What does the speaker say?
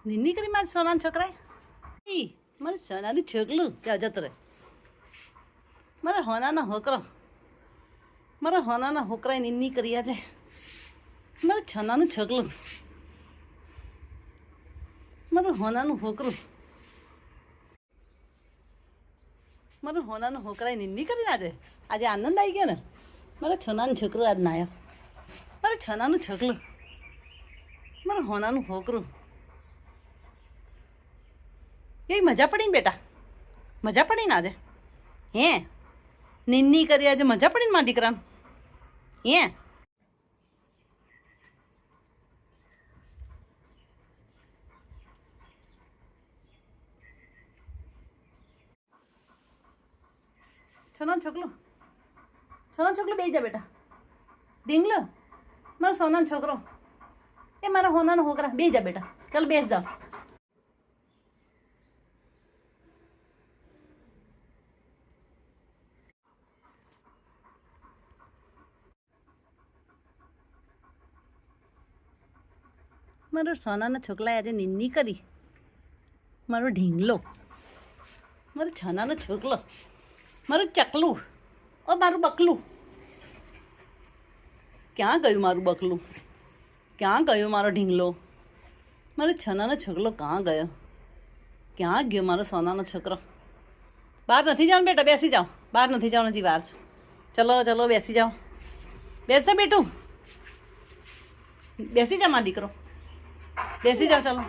નિન્ની કરી મારી સોનાના છોકરાએ ઈ મારી સોનાનું છોકલું ત્યાં જતો રહે. મારા હોનાનો હોકરો, મારા હોનાના હોકરાએ નિન્ની કરી આજે મારા છનાનું છોકલું, મારું હોનાનું હોકરું, મારું હોનાનું હોકરાએ નિન્ની કરીને આજે આજે આનંદ આવી ગયો ને. મારા છનાનું છોકરું આજ ના આવ્યો, મારા છનાનું છોકલું, મારું હોનાનું હોકરું. એ મજા પડી ને બેટા, મજા પડી ને આજે? હે નિન્ની કરી આજે મજા પડી ને મારા દીકરાને? હે છોનાનું છોકલું, છોનાનું છોકલું બેસી જા બેટા. ઢીંગલો મારો સોનાનો છોકરો, એ મારા હોનાનો હોકરા, બેસી જા બેટા. ચાલ બેસ જાઓ. મારો સોનાના છોકલાએ આજે નિન્ની કરી. મારો ઢીંગલો, મારો છનાનો છોકલો, મારું ચકલું, ઓ મારું બકલું. ક્યાં ગયું મારું બકલું? ક્યાં ગયો મારો ઢીંગલો? મારો છનાનો છોકલો ક્યાં ગયો? ક્યાં ગયો મારો સોનાનો છોકરો? બહાર નથી જવાનું બેટા, બેસી જાઓ. બહાર નથી જવાનું, હજી વાર છે. ચલો ચલો બેસી જાઓ. બેસજો બેટું, બેસી જા મારો દીકરો, બેસી જાઓ. ચલો